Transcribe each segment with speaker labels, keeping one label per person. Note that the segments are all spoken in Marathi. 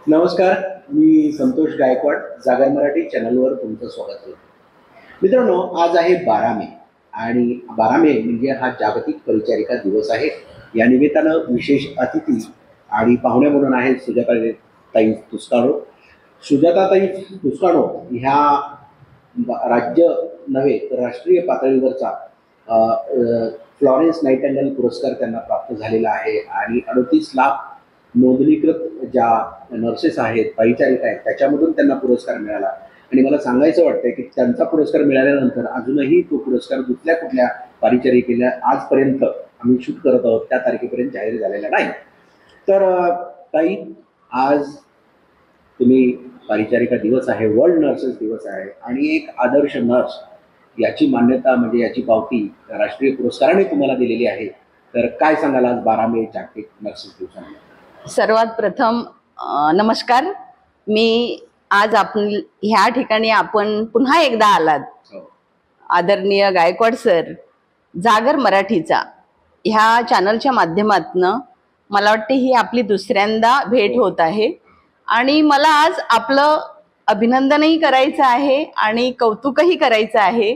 Speaker 1: नमस्कार, मी संतोष गायकवाड. जागर मराठी चॅनलवर तुमचं स्वागत करतो. मित्रांनो, आज आहे 12 मे आणि 12 मे म्हणजे हा जागतिक परिचारिका दिवस आहे. या निमित्तानं विशेष अतिथी आणि पाहुणे म्हणून आहेत सुजाताताई तुस्काणो. सुजाताताई तुस्काणो ह्या राज्य नव्हे तर राष्ट्रीय पातळीवरचा फ्लॉरेन्स नाइटिंगेल पुरस्कार त्यांना प्राप्त झालेला आहे आणि 38 लाख नोंदणीकृत ज्या नर्सेस आहेत, परिचारिका आहेत, त्याच्यामधून त्यांना पुरस्कार मिळाला. आणि मला सांगायचं वाटतं की त्यांचा पुरस्कार मिळाल्यानंतर अजूनही तो पुरस्कार कुठल्या कुठल्या परिचारिकेला आजपर्यंत आम्ही शूट करत आहोत त्या तारखेपर्यंत जाहीर झालेला नाही. तर ताई, आज तुम्ही परिचारिका दिवस आहे, वर्ल्ड नर्सेस दिवस आहे आणि एक आदर्श नर्स याची मान्यता म्हणजे याची पावती राष्ट्रीय पुरस्काराने तुम्हाला दिलेली आहे. तर काय सांगाल आज 12 मे जागतिक नर्सेस दिवसानिमित्त?
Speaker 2: सर्वात प्रथम नमस्कार. मी आज ह्या ठिकाणी आपण पुन्हा एकदा आलात. आदरणीय गायकवाड सर, जागर मराठीचा ह्या चॅनलच्या माध्यमातून मला वाटते ही आपली दुसऱ्यांदा भेट होत आहे आणि मला आज आपलं अभिनंदनही करायचं आहे आणि कौतुकही करायचं आहे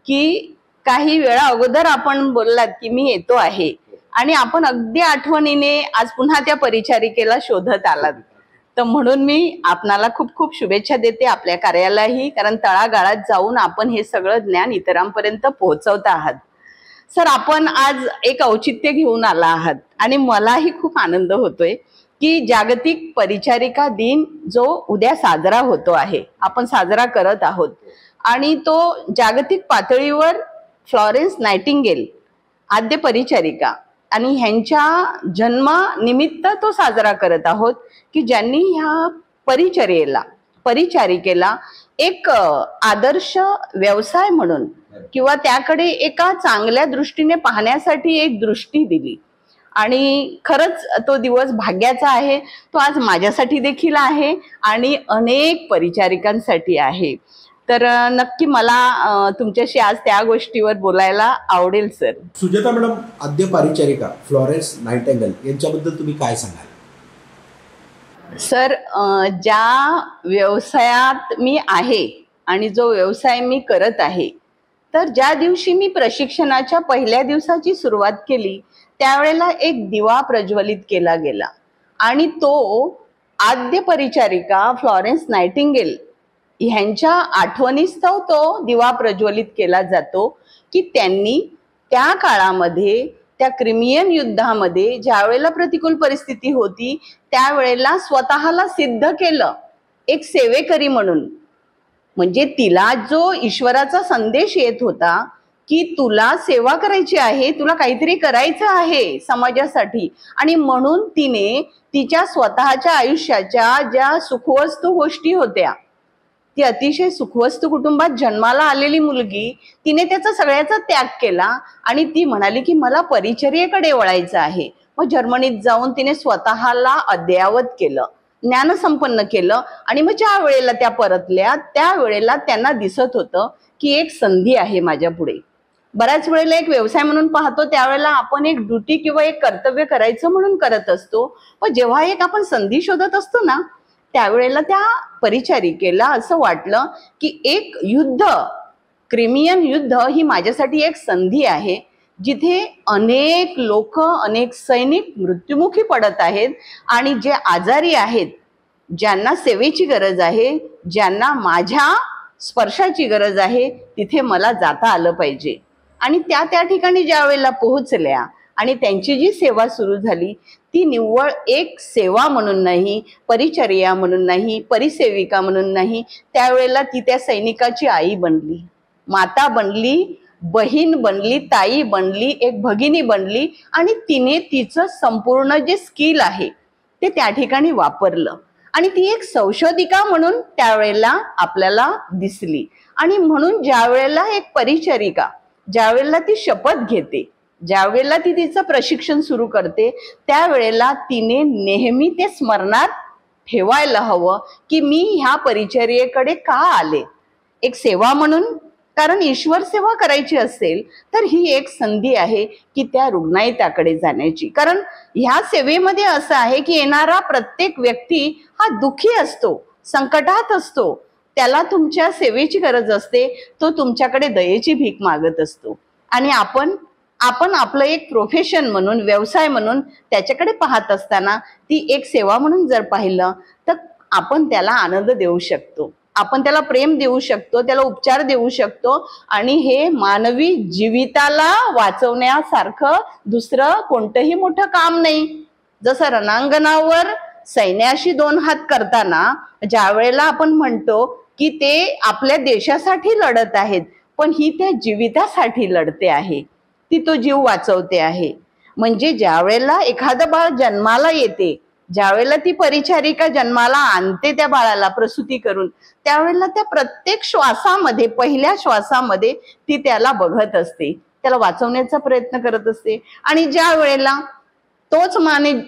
Speaker 2: की काही वेळा अगोदर आपण बोललात की मी येतो आहे आणि आपण अगदी आठवणीने आज पुन्हा त्या परिचारिकेला शोधत आलात. तर म्हणून मी आपणाला खूप खूप शुभेच्छा देते, आपल्या कार्यालाही, कारण तळागाळात जाऊन आपण हे सगळं ज्ञान इतरांपर्यंत पोहोचवत आहात. सर, आपण आज एक औचित्य घेऊन आला आहात आणि मलाही खूप आनंद होतोय की जागतिक परिचारिका दिन जो उद्या साजरा होतो आहे, आपण साजरा करत आहोत आणि तो जागतिक पातळीवर फ्लॉरेन्स नाइटिंगेल आद्य परिचारिका आणि ह्यांच्या जन्मानिमित्त तो साजरा करत आहोत की ज्यांनी ह्या परिचारिकेला एक आदर्श व्यवसाय म्हणून किंवा त्याकडे एका चांगल्या दृष्टीने पाहण्यासाठी एक दृष्टी दिली. आणि खरंच तो दिवस भाग्याचा आहे. तो आज माझ्यासाठी देखील आहे आणि अनेक परिचारिकांसाठी आहे. तर नक्की मला तुमच्याशी आज त्या गोष्टीवर बोलायला आवडेल सर.
Speaker 1: सुजाता मॅडम, आद्य परिचारिका फ्लॉरेन्स नाइटिंगेल यांच्याबद्दल तुम्ही काय सांगाल?
Speaker 2: सर, ज्या व्यवसायात मी आहे आणि जो व्यवसाय मी करत आहे, तर ज्या दिवशी मी प्रशिक्षणाच्या पहिल्या दिवसाची सुरुवात केली त्यावेळेला एक दिवा प्रज्वलित केला गेला आणि तो आद्य परिचारिका फ्लॉरेन्स नाइटिंगेल ह्यांच्या आठवणीस्तव तो दिवा प्रज्वलित केला जातो की त्यांनी त्या काळामध्ये, त्या क्रिमियन युद्धामध्ये ज्या वेळेला प्रतिकूल परिस्थिती होती त्यावेळेला स्वतःला सिद्ध केलं एक सेवेकरी म्हणून. म्हणजे तिला जो ईश्वराचा संदेश येत होता की तुला सेवा करायची आहे, तुला काहीतरी करायचं आहे समाजासाठी, आणि म्हणून तिने तिच्या स्वतःच्या आयुष्याच्या ज्या सुखवस्तू गोष्टी होत्या, ती अतिशय सुखवस्तू कुटुंबात जन्माला आलेली मुलगी, तिने त्याचा सगळ्याचा त्याग केला आणि ती म्हणाली की मला परिचर्येकडे वळायचं आहे. मग जर्मनीत जाऊन तिने स्वतःला अद्ययावत केलं, ज्ञानसंपन्न केलं आणि मग ज्या वेळेला त्या परतल्या त्यावेळेला त्यांना दिसत होतं की एक संधी आहे माझ्या पुढे. बऱ्याच वेळेला एक व्यवसाय म्हणून पाहतो त्यावेळेला आपण एक ड्युटी किंवा एक कर्तव्य करायचं म्हणून करत असतो, पण जेव्हा एक आपण संधी शोधत असतो ना त्यावेळेला त्या परिचारिकेला असं वाटलं की एक युद्ध, क्रिमियन युद्ध ही माझ्यासाठी एक संधी आहे जिथे अनेक लोक, अनेक सैनिक मृत्युमुखी पडत आहेत आणि जे आजारी आहेत, ज्यांना सेवेची गरज आहे, ज्यांना माझ्या स्पर्शाची गरज आहे, तिथे मला जाता आलं पाहिजे. आणि त्या ठिकाणी ज्या वेळेला पोहोचल्या आणि त्यांची जी सेवा सुरू झाली ती निव्वळ एक सेवा म्हणून नाही, परिचर्या म्हणून नाही, परिसेविका म्हणून नाही, त्यावेळेला ती त्या सैनिकाची आई बनली, माता बनली, बहीण बनली, ताई बनली, एक भगिनी बनली आणि तिने तिचं संपूर्ण जे स्किल आहे ते त्या ठिकाणी वापरलं आणि ती एक संशोधिका म्हणून त्यावेळेला आपल्याला दिसली. आणि म्हणून ज्या वेळेला एक परिचारिका ज्या वेळेला ती शपथ घेते, ज्या वेळेला ती तिचं प्रशिक्षण सुरू करते त्यावेळेला तिने नेहमी ते स्मरणात ठेवायला हवं की मी ह्या परिचर्येकडे का आले, एक सेवा म्हणून कारण ईश्वर सेवा करायची असेल तर ही एक संधी आहे की त्या रुग्णालयाकडे जाण्याची. कारण ह्या सेवेमध्ये असं आहे की येणारा प्रत्येक व्यक्ती हा दुःखी असतो, संकटात असतो, त्याला तुमच्या सेवेची गरज असते, तो तुमच्याकडे दयेची भीक मागत असतो. आणि आपण आपलं एक प्रोफेशन म्हणून, व्यवसाय म्हणून त्याच्याकडे पाहत असताना ती एक सेवा म्हणून जर पाहिलं तर आपण त्याला आनंद देऊ शकतो, आपण त्याला प्रेम देऊ शकतो, त्याला उपचार देऊ शकतो. आणि हे मानवी जीविताला वाचवण्यासारखं दुसरं कोणतंही मोठं काम नाही. जसं रणांगणावर सैन्याशी 2 हात करताना ज्या वेळेला आपण म्हणतो की ते आपल्या देशासाठी लढत आहेत, पण ही त्या जीवितासाठी लढते आहे, ती तो जीव वाचवते आहे. म्हणजे ज्या वेळेला एखादं बाळ जन्माला येते, ज्या वेळेला ती परिचारिका जन्माला आणते त्या बाळाला प्रसूती करून, त्यावेळेला त्या प्रत्येक श्वासामध्ये, पहिल्या श्वासामध्ये ती त्याला बघत असते, त्याला वाचवण्याचा प्रयत्न करत असते. आणि ज्या वेळेला तोच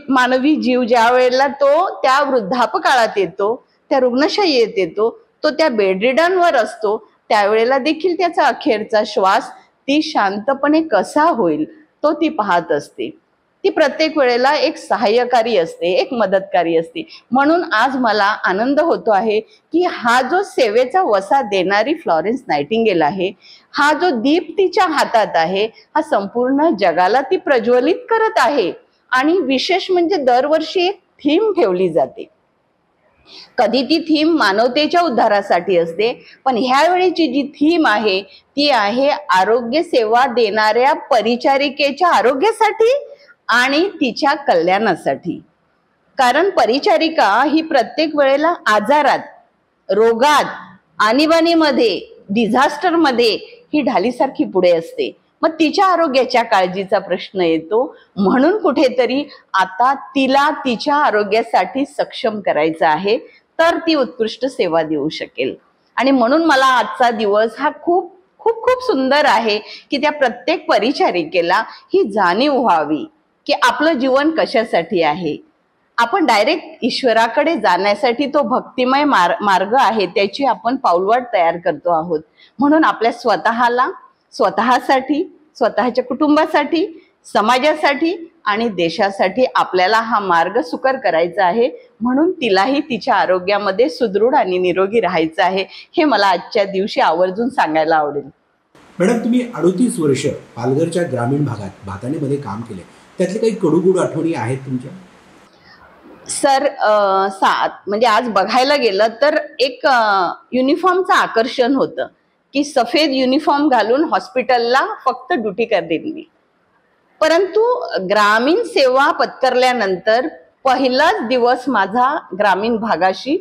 Speaker 2: मानवी जीव ज्या वेळेला तो त्या वृद्धापकाळात येतो, त्या रुग्णशय्येत येतो, तो त्या बेडरिडनवर असतो, त्यावेळेला देखील त्याचा अखेरचा श्वास ती शांतपणे कसा होईल तो ती पाहत असते. ती प्रत्येक वेळेला एक सहाय्यकारी असते, एक मदतकारी असते. म्हणून आज मला आनंद होतो आहे की हा जो सेवेचा वसा देणारी फ्लॉरेन्स नायटिंगेल आहे, हा जो दीप तिच्या हातात आहे, हा संपूर्ण जगाला ती प्रज्वलित करत आहे. आणि विशेष म्हणजे दरवर्षी एक थीम ठेवली जाते. कधी ती थीम मानवतेच्या उद्धारासाठी असते, पण ह्या वेळेची जी थीम आहे ती आहे आरोग्य सेवा देणाऱ्या परिचारिकेच्या आरोग्यासाठी आणि तिच्या कल्याणासाठी. कारण परिचारिका ही प्रत्येक वेळेला आजारात, रोगात, आणीबाणीमध्ये, डिझास्टरमध्ये ही ढालीसारखी पुढे असते. मग तिच्या आरोग्याच्या काळजीचा प्रश्न येतो. म्हणून कुठेतरी आता तिला तिच्या आरोग्यासाठी सक्षम करायचं आहे, तर ती उत्कृष्ट सेवा देऊ शकेल. आणि म्हणून मला आजचा दिवस हा खूप खूप खूप सुंदर आहे की त्या प्रत्येक परिचारिकेला ही जाणीव व्हावी की आपलं जीवन कशासाठी आहे. आपण डायरेक्ट ईश्वराकडे जाण्यासाठी तो भक्तिमय मार्ग आहे, त्याची आपण पाऊलवाट तयार करतो आहोत. म्हणून आपल्या स्वतःसाठी, स्वतःच्या कुटुंबासाठी, समाजासाठी आणि देशासाठी आपल्याला हा मार्ग सुकर करायचा आहे. म्हणून तिलाही तिच्या आरोग्यामध्ये सुदृढ आणि निरोगी राहायचं आहे, हे मला आजच्या दिवशी आवर्जून सांगायला आवडेल.
Speaker 3: मॅडम, तुम्ही 38 वर्ष पालघरच्या ग्रामीण भागात भाताणेमध्ये काम केले, त्यातले काही कडूगुड आठवणी आहेत तुमच्या?
Speaker 2: सर, म्हणजे आज बघायला गेलं तर एक युनिफॉर्मचं आकर्षण होतं की सफेद युनिफॉर्म घालून हॉस्पिटलला फक्त ड्युटी करणे. परंतु ग्रामीण सेवा पत्करल्यानंतर पहिलाच दिवस माझा ग्रामीण भागाशी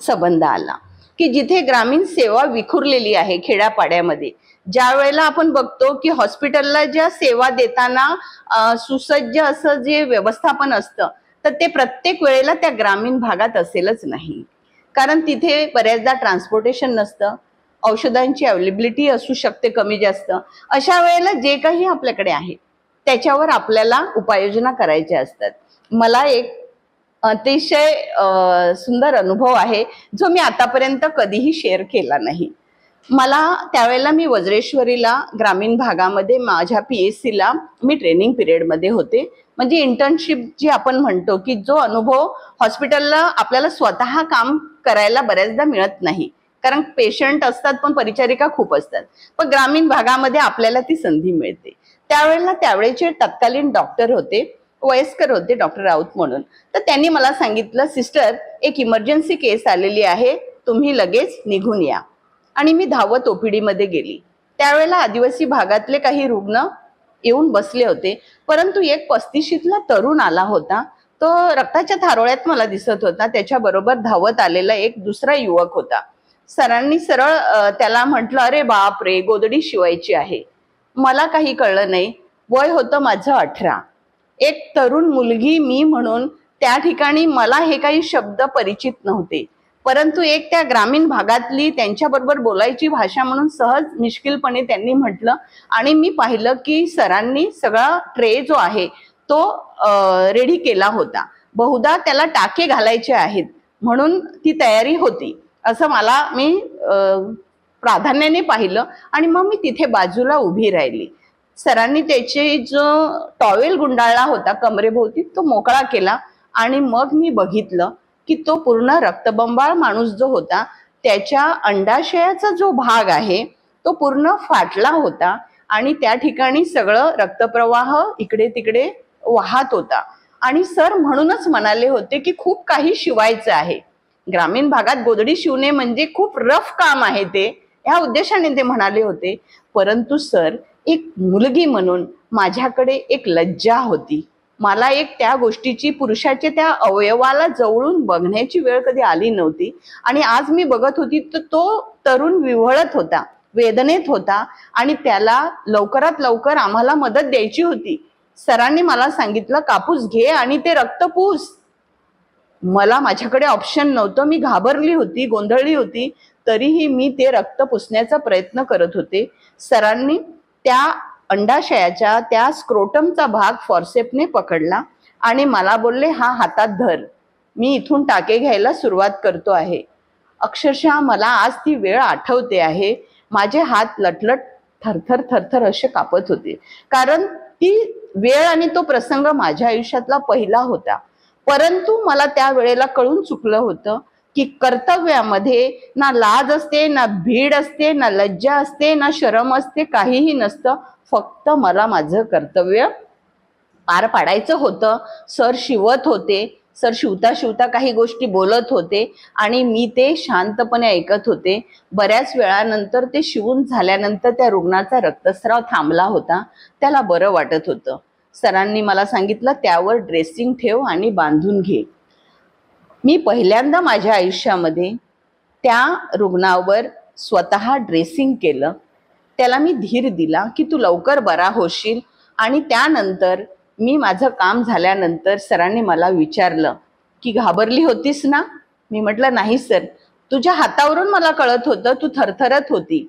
Speaker 2: संबंध आला की जिथे ग्रामीण सेवा विखुरलेली आहे खेड्यापाड्यामध्ये. ज्या वेळेला आपण बघतो की हॉस्पिटलला ज्या सेवा देताना सुसज्ज असं जे व्यवस्थापन असतं, तर ते प्रत्येक वेळेला त्या ग्रामीण भागात असेलच नाही. कारण तिथे बऱ्याचदा ट्रान्सपोर्टेशन नसतं, औषधांची अवेलेबिलिटी असू शकते कमी जास्त. अशा वेळेला जे काही आपल्याकडे आहे त्याच्यावर आपल्याला उपाययोजना करायच्या असतात. मला एक अतिशय सुंदर अनुभव आहे जो मी आतापर्यंत कधीही शेअर केला नाही. मला त्यावेळेला मी वज्रेश्वरीला ग्रामीण भागामध्ये माझ्या PSC ला मी ट्रेनिंग पिरियडमध्ये होते. म्हणजे इंटर्नशिप जी आपण म्हणतो की जो अनुभव हॉस्पिटलला आपल्याला स्वतः काम करायला बऱ्याचदा मिळत नाही, कारण पेशंट असतात पण परिचारिका खूप असतात. पण ग्रामीण भागामध्ये आपल्याला ती संधी मिळते. त्यावेळेला त्यावेळेचे तत्कालीन डॉक्टर होते, वयस्कर होते, डॉक्टर राऊत म्हणून. तर त्यांनी मला सांगितलं, सिस्टर एक इमर्जन्सी केस आलेली आहे, तुम्ही लगेच निघून या. आणि मी धावत OPD मध्ये गेली. त्यावेळेला आदिवासी भागातले काही रुग्ण येऊन बसले होते, परंतु एक 35शीतला तरुण आला होता. तो रक्ताच्या थारोळ्यात मला दिसत होता. त्याच्याबरोबर धावत आलेला एक दुसरा युवक होता. सरांनी सरळ त्याला म्हटलं, अरे बाप रे, गोदडी शिवायची आहे. मला काही कळलं नाही. वय होतं माझं 18. एक तरुण मुलगी मी म्हणून त्या ठिकाणी मला हे काही शब्द परिचित नव्हते, परंतु एक त्या ग्रामीण भागातली त्यांच्याबरोबर बोलायची भाषा म्हणून सहज मिश्किलपणे त्यांनी म्हटलं. आणि मी पाहिलं की सरांनी सगळा ट्रे जो आहे तो रेडी केला होता. बहुधा त्याला टाके घालायचे आहेत म्हणून ती तयारी होती असं मी प्राधान्याने पाहिलं आणि मग मी तिथे बाजूला उभी राहिली. सरांनी त्याचे जो टॉवेल गुंडाळला होता कमरेभोवती तो मोकळा केला आणि मग मी बघितलं की तो पूर्ण रक्तबंबाळ माणूस जो होता त्याच्या अंडाशयाचा जो भाग आहे तो पूर्ण फाटला होता आणि त्या ठिकाणी सगळं रक्तप्रवाह इकडे तिकडे वाहत होता. आणि सर म्हणूनच म्हणाले होते की खूप काही शिवायचं आहे. ग्रामीण भागात गोधडी शिवणे म्हणजे खूप रफ काम आहे ते, या उद्देशाने ते म्हणाले होते. परंतु सर, एक मुलगी म्हणून माझ्याकडे एक लज्जा होती. मला एक त्या गोष्टीची, पुरुषाच्या त्या अवयवाला जवळून बघण्याची वेळ कधी आली नव्हती. आणि आज मी बघत होती तर तो तरुण विव्हळत होता, वेदनेत होता आणि त्याला लवकरात लवकर आम्हाला मदत द्यायची होती. सरांनी मला सांगितलं, कापूस घे आणि ते रक्त पुस. मला, माझ्याकडे ऑप्शन नव्हतं. मी घाबरली होती, गोंधळली होती, तरीही मी ते रक्त पुसण्याचा प्रयत्न करत होते. सरांनी त्या अंडाशयाच्या त्या स्क्रोटमचा भाग फॉर्सेपने पकडला आणि मला बोलले, हा हातात धर, मी इथून टाके घ्यायला सुरुवात करतो आहे. अक्षरशः मला आज ती वेळ आठवते आहे. माझे हात लटलट, थरथर थरथर असे कापत होते, कारण ती वेळ आणि तो प्रसंग माझ्या आयुष्यातला पहिला होता. परंतु मला त्या वेळेला कळून चुकलं होतं की कर्तव्यामध्ये ना लाज असते, ना भीड असते, ना लज्जा असते, ना शरम असते, काहीही नसतं. फक्त मला माझं कर्तव्य पार पाडायचं होतं. सर शिवत होते, सर शिवता शिवता काही गोष्टी बोलत होते आणि मी ते शांतपणे ऐकत होते. बऱ्याच वेळानंतर ते शिवून झाल्यानंतर त्या रुग्णाचा रक्तस्राव थांबला होता, त्याला बरं वाटत होतं. सरांनी मला सांगितलं, त्यावर ड्रेसिंग ठेव आणि बांधून घे. मी पहिल्यांदा माझ्या आयुष्यामध्ये त्या रुग्णावर स्वतः ड्रेसिंग केलं. त्याला मी धीर दिला की तू लवकर बरा होशील. आणि त्यानंतर मी, माझं काम झाल्यानंतर सरांनी मला विचारलं की घाबरली होतीस ना? मी म्हटलं, नाही सर, तुझ्या हातावरून मला कळत होतं तू थरथरत होती.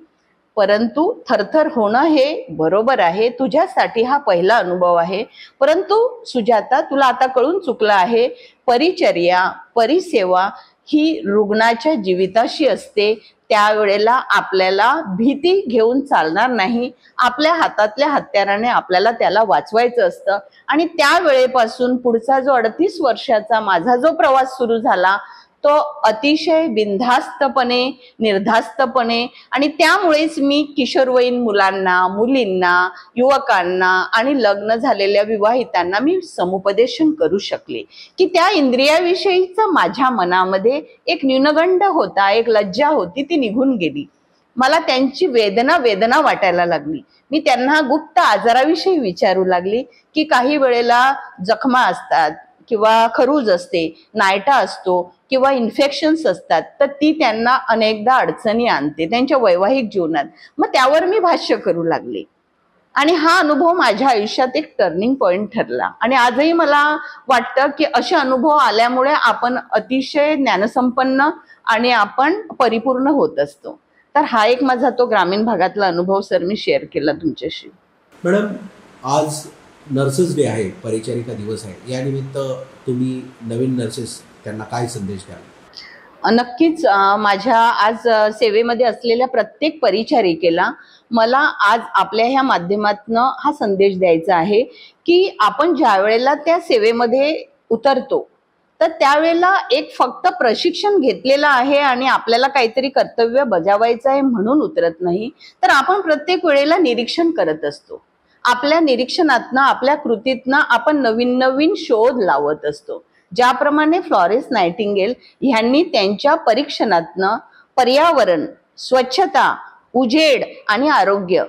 Speaker 2: परंतु थरथर होणं हे बरोबर आहे, तुझ्यासाठी हा पहिला अनुभव आहे. परंतु सुजाता, तुला आता कळून चुकलं आहे, परिचर्या, परिसेवा ही रुग्णाच्या जीविताशी असते. त्यावेळेला आपल्याला भीती घेऊन चालणार नाही. आपल्या हातातल्या हत्याराने आपल्याला त्याला वाचवायचं असतं. आणि त्या वेळेपासून पुढचा जो 38 वर्षाचा माझा जो प्रवास सुरू झाला तो अतिशय बिनधास्तपणे, निर्धास्तपणे, आणि त्यामुळेच मी किशोरवयीन मुलांना, मुलींना, युवकांना आणि लग्न झालेल्या विवाहितांना मी समुपदेशन करू शकले की त्या इंद्रियाविषयीचा माझ्या मनामध्ये एक न्यूनगंड होता, एक लज्जा होती, ती निघून गेली. मला त्यांची वेदना वाटायला लागली. मी त्यांना गुप्त आजाराविषयी विचारू लागली की काही वेळेला जखमा असतात किंवा खरूज असते, नायटा असतो किंवा इन्फेक्शन्स असतात, तर ती त्यांना अनेकदा अडचणी आणते त्यांच्या वैवाहिक जीवनात. मग त्यावर मी भाष्य करू लागले आणि हा अनुभव माझ्या आयुष्यात एक टर्निंग पॉइंट ठरला. आणि आजही मला वाटतं की असे अनुभव आल्यामुळे आपण अतिशय ज्ञानसंपन्न आणि आपण परिपूर्ण होत असतो. तर हा एक माझा तो ग्रामीण भागातला अनुभव सर मी शेअर केला तुमच्याशी.
Speaker 3: मॅडम, आज नर्सेस डे आहे, परिचारिका दिवस आहे. या निमित्त तुम्ही नवीन नर्सेस त्यांना काय संदेश द्याल?
Speaker 2: नक्कीच माझ्या आज सेवेमध्ये असलेल्या प्रत्येक परिचारिकेला मला आज आपल्या ह्या माध्यमातनं हा संदेश द्यायचा आहे की आपण ज्या वेळेला त्या सेवेमध्ये उतरतो तर त्यावेळेला एक फक्त प्रशिक्षण घेतलेलं आहे आणि आपल्याला काहीतरी कर्तव्य बजावायचं आहे म्हणून उतरत नाही, तर आपण प्रत्येक वेळेला निरीक्षण करत असतो. आपल्या निरीक्षणातनं, आपल्या कृतीतनं आपण नवीन नवीन शोध लावत असतो. ज्याप्रमाणे फ्लॉरेन्स नायटिंगेल ह्यांनी त्यांच्या परीक्षणातनं पर्यावरण, स्वच्छता, उजेड आणि आरोग्य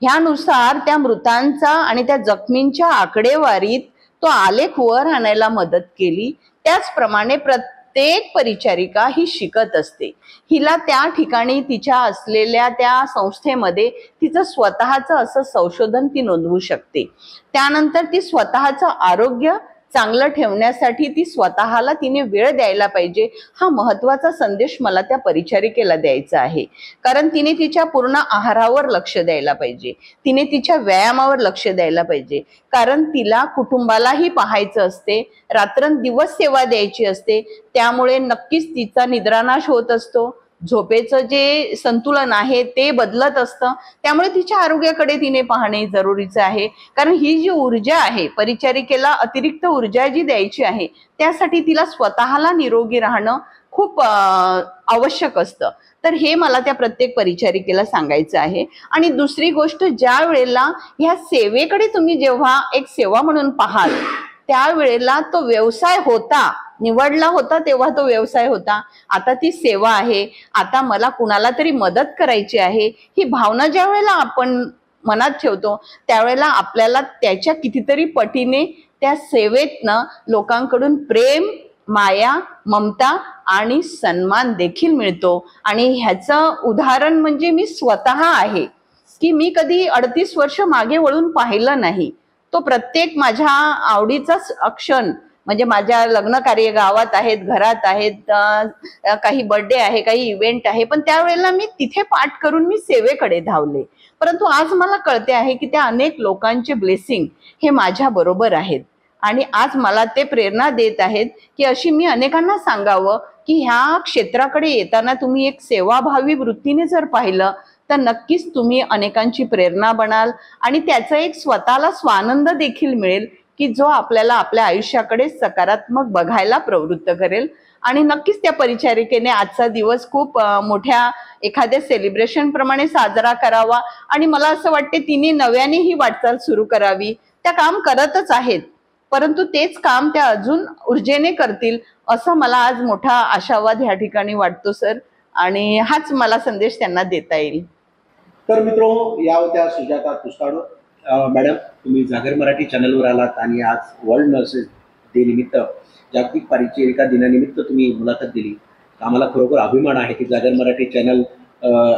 Speaker 2: ह्यानुसार त्या मृतांचा आणि त्या जखमींच्या आकडेवारीत तो आलेख वर आणायला मदत केली. त्याचप्रमाणे प्रत्येक परिचारिका ही शिकत असते. हिला त्या ठिकाणी तिच्या असलेल्या त्या संस्थेमध्ये तिचं स्वतःचं असं संशोधन ती नोंदवू शकते. त्यानंतर ती स्वतःचं आरोग्य चांगलं ठेवण्यासाठी ती स्वतःला तिने वेळ द्यायला पाहिजे. हा महत्वाचा संदेश मला त्या परिचारिकेला द्यायचा आहे. कारण तिने तिच्या पूर्ण आहारावर लक्ष द्यायला पाहिजे, तिने तिच्या व्यायामावर लक्ष द्यायला पाहिजे. कारण तिला कुटुंबालाही पाहायचं असते, रात्रंदिवस सेवा द्यायची असते. त्यामुळे नक्कीच तिचा निद्रानाश होत असतो, झोपेचं जे संतुलन आहे ते बदलत असतं. त्यामुळे तिच्या आरोग्याकडे तिने पाहणे जरुरीचं आहे. कारण ही जी ऊर्जा आहे, परिचारिकेला अतिरिक्त ऊर्जा जी द्यायची आहे, त्यासाठी तिला स्वतःला निरोगी राहणं खूप आवश्यक असतं. तर हे मला त्या प्रत्येक परिचारिकेला सांगायचं आहे. आणि दुसरी गोष्ट, ज्या वेळेला ह्या सेवेकडे तुम्ही जेव्हा एक सेवा म्हणून पाहाल, त्यावेळेला तो व्यवसाय होता, निवडला होता तेव्हा तो व्यवसाय होता, आता ती सेवा आहे. आता मला कुणाला तरी मदत करायची आहे, ही भावना ज्या वेळेला आपण मनात ठेवतो, त्यावेळेला आपल्याला त्याच्या कितीतरी पटीने त्या सेवेतनं लोकांकडून प्रेम, माया, ममता आणि सन्मान देखील मिळतो. आणि ह्याचं उदाहरण म्हणजे मी स्वतः आहे की मी कधी 38 वर्ष मागे वळून पाहिलं नाही. तो प्रत्येक माझ्या आवडीचाच क्षण, म्हणजे माझ्या लग्न कार्य गावात आहेत, घरात आहेत, काही बर्थडे आहे, काही इव्हेंट आहे, पण त्यावेळेला मी तिथे पाठ करून मी सेवेकडे धावले. परंतु आज मला कळते आहे की त्या अनेक लोकांचे ब्लेसिंग हे माझ्या बरोबर आहेत. आणि आज मला ते प्रेरणा देत आहेत की अशी मी अनेकांना सांगावं की ह्या क्षेत्राकडे येताना तुम्ही एक सेवाभावी वृत्तीने जर पाहिलं तर नक्कीच तुम्ही अनेकांची प्रेरणा बनाल. आणि त्याचा एक स्वतःला स्वानंद देखील मिळेल की जो आपल्याला आपल्या आयुष्याकडे सकारात्मक बघायला प्रवृत्त करेल. आणि नक्कीच त्या परिचारिकेने आजचा दिवस खूप मोठ्या एखाद्या सेलिब्रेशन प्रमाणे साजरा करावा. आणि मला असं वाटते तिने नव्याने ही वाटचाल सुरू करावी. त्या काम करतच आहेत, परंतु तेच काम त्या अजून ऊर्जेने करतील, असं मला आज मोठा आशावाद ह्या ठिकाणी वाटतो सर. आणि हाच मला संदेश त्यांना देता येईल.
Speaker 1: तर मित्रो, या होत्या सुजाता तुस्ताडो मॅडम. तुम्ही जागर मराठी चॅनलवर आलात आणि आज वर्ल्ड नर्सेस डे निमित्त, जागतिक परिचारिका दिनानिमित्त तुम्ही मुलाखत दिली. आम्हाला खरोखर अभिमान आहे की जागर मराठी चॅनल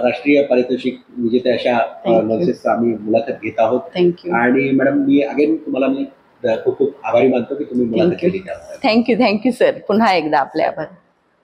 Speaker 1: राष्ट्रीय पारितोषिक विजेत्या अशा नर्सेसचा आम्ही मुलाखत घेत आहोत.
Speaker 2: थँक्यू.
Speaker 1: आणि मॅडम, मी अगेन तुम्हाला मी खूप खूप आभारी मानतो की तुम्ही मुलाखत केली.
Speaker 2: Thank you sir. पुन्हा एकदा आपले आभार.